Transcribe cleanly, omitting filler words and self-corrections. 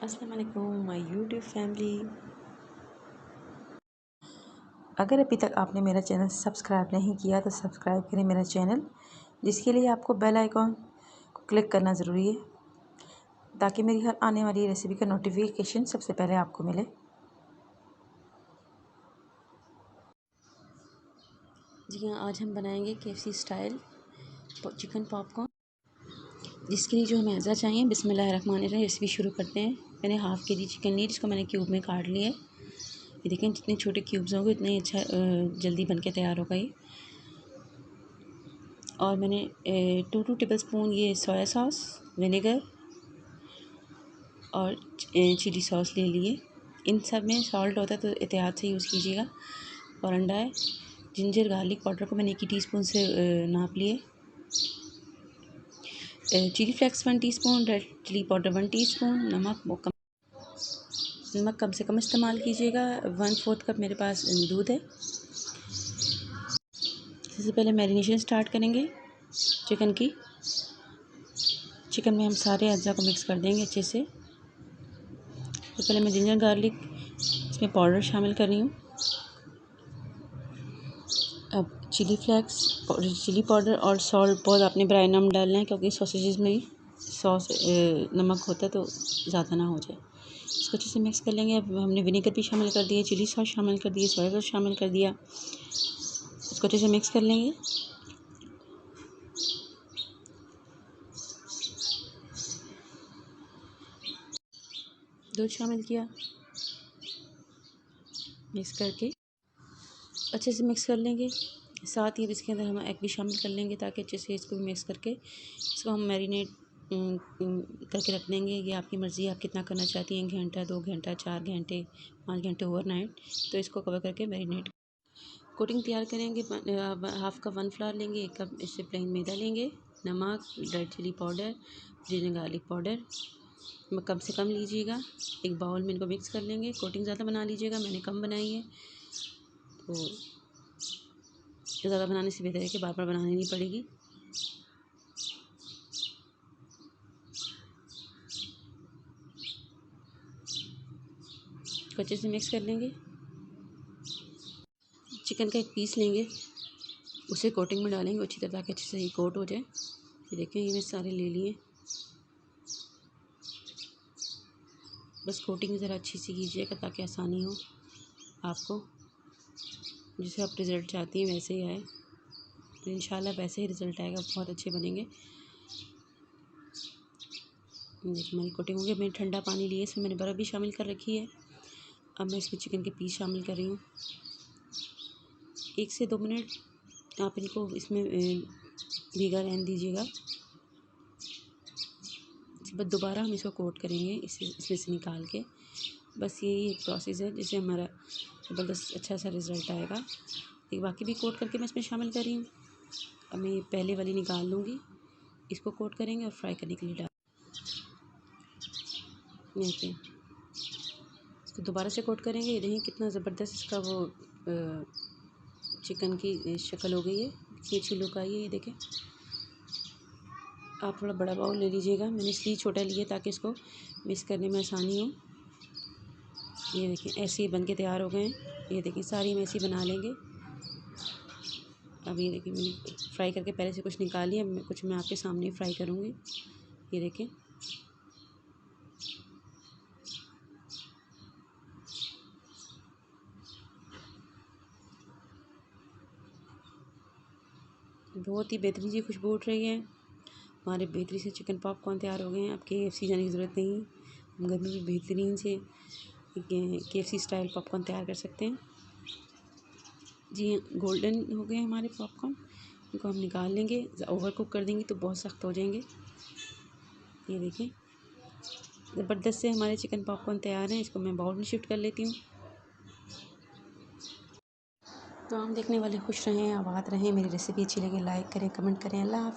अस्सलाम वालेकुम my YouTube family. अगर अभी तक आपने मेरा चैनल सब्सक्राइब नहीं किया तो सब्सक्राइब करें मेरा चैनल, जिसके लिए आपको बेल आइकॉन को क्लिक करना ज़रूरी है ताकि मेरी हर आने वाली रेसिपी का नोटिफिकेशन सबसे पहले आपको मिले। जी हाँ, आज हम बनाएंगे KFC स्टाइल चिकन पॉपकॉर्न, जिसके लिए जो हमें अज़ा चाहिए। बिस्मिल्लाहिर्रहमानिर्रहीम। रेसिपी शुरू करते हैं। मैंने हाफ़ के जी चिकन ली, जिसको मैंने क्यूब में काट लिया है। ये देखें, जितने छोटे क्यूब्स होंगे उतने ही अच्छा जल्दी बन के तैयार होगा ये। और मैंने 2 टेबल स्पून ये सोया सॉस, विनेगर और चिली सॉस ले लिए। इन सब में सॉल्ट होता है तो एहतियात से यूज़ कीजिएगा। और अंडा है। जिंजर गार्लिक पाउडर को मैंने 1 टीस्पून से नाप लिए। Chilli flakes 1 teaspoon, red chilli powder 1 teaspoon, नमक कम से कम इस्तेमाल कीजिएगा। 1/4 कप मेरे पास दूध है। सबसे पहले मैरिनेशन स्टार्ट करेंगे चिकन की। चिकन में हम सारे अज्जा को मिक्स कर देंगे अच्छे से। तो पहले मैं जिंजर गार्लिक इसमें पाउडर शामिल कर रही हूँ। अब चिली फ्लेक्स, चिली पाउडर और सॉल्ट बहुत आपने बराए नम डालना है, क्योंकि सॉसेजेस में सॉस नमक होता है तो ज़्यादा ना हो जाए। इसको अच्छे से मिक्स कर लेंगे। अब हमने विनेगर भी शामिल कर दिया, चिली सॉस शामिल कर दिया, सोया सॉस शामिल कर दिया। इसको अच्छे से मिक्स कर लेंगे। दूध शामिल किया, मिक्स करके अच्छे से मिक्स कर लेंगे। साथ ही इसके अंदर हम एग भी शामिल कर लेंगे, ताकि अच्छे से इसको भी मिक्स करके इसको हम मैरिनेट करके रख देंगे। ये आपकी मर्ज़ी है, आप कितना करना चाहती हैं, 1 घंटा, 2 घंटा, 4 घंटे, 5 घंटे ओवरनाइट। तो इसको कवर करके मैरिनेट कोटिंग तैयार करेंगे। हाफ़ कप 1 फ्लावर लेंगे, 1 कप इससे प्लेन मैदा लेंगे, नमक, red chilli powder, ginger garlic powder कम से कम लीजिएगा। एक बाउल में इनको मिक्स कर लेंगे। कोटिंग ज़्यादा बना लीजिएगा, मैंने कम बनाई है। तो ज़्यादा बनाने से बेहतर है कि बार बार बनानी नहीं पड़ेगी। अच्छे से मिक्स कर लेंगे। चिकन का एक पीस लेंगे, उसे कोटिंग में डालेंगे अच्छी तरह, ताकि अच्छे से ही कोट हो जाए। ये देखें, ये मैं सारे ले लिए। बस कोटिंग ज़रा अच्छी सी कीजिएगा ताकि आसानी हो आपको। जिसे आप रिज़ल्ट चाहती हैं वैसे ही आए, तो इंशाल्लाह वैसे ही रिज़ल्ट आएगा, बहुत अच्छे बनेंगे। देखिए, मेरी कोटिंग हो गई। मैंने ठंडा पानी लिया, इसमें मैंने बर्फ़ भी शामिल कर रखी है। अब मैं इसमें चिकन के पीस शामिल कर रही हूँ। 1 से 2 मिनट आप इनको इसमें भीगा रहने दीजिएगा। इसके बाद दोबारा हम इसको कोट करेंगे इसमें से निकाल के। बस यही एक प्रोसेस है, जिससे हमारा ज़बरदस्त अच्छा सा रिज़ल्ट आएगा। एक बाकी भी कोट करके मैं इसमें शामिल कर रही हूँ। अब मैं ये पहले वाली निकाल लूँगी, इसको कोट करेंगे और फ्राई करने के लिए डाल देखिए, इसको दोबारा से कोट करेंगे। ये देखिए कितना ज़बरदस्त इसका वो चिकन की शक्ल हो गई है, ये अच्छी लुक आई है। ये देखें, आप थोड़ा बड़ा बाउल ले लीजिएगा। मैंने इसलिए छोटा लिया ताकि इसको मिक्स करने में आसानी हो। ये देखिए, ऐसे ही बन के तैयार हो गए हैं। ये देखिए, सारी हम ऐसे ही बना लेंगे। अब ये देखिए, मैंने फ्राई करके पहले से कुछ निकाली है, कुछ मैं आपके सामने फ्राई करूँगी। ये देखें, बहुत ही बेहतरीन सी खुशबू उठ रही है। हमारे बेहतरीन से चिकन पॉपकॉर्न तैयार हो गए हैं। अब KFC जाने की ज़रूरत नहीं, हम घर में भी बेहतरीन से KFC स्टाइल पॉपकॉर्न तैयार कर सकते हैं। जी, गोल्डन हो गए हमारे पॉपकॉर्न। इनको हम निकाल लेंगे। ओवर कुक कर देंगे तो बहुत सख्त हो जाएंगे। ये देखें, ज़बरदस्त से हमारे चिकन पॉपकॉर्न तैयार हैं। इसको मैं बाउल में शिफ्ट कर लेती हूँ। तो हम देखने वाले खुश रहें, आबाद रहें। मेरी रेसिपी अच्छी लगे लाइक करें, कमेंट करें। अल्लाह हाफ़िज़।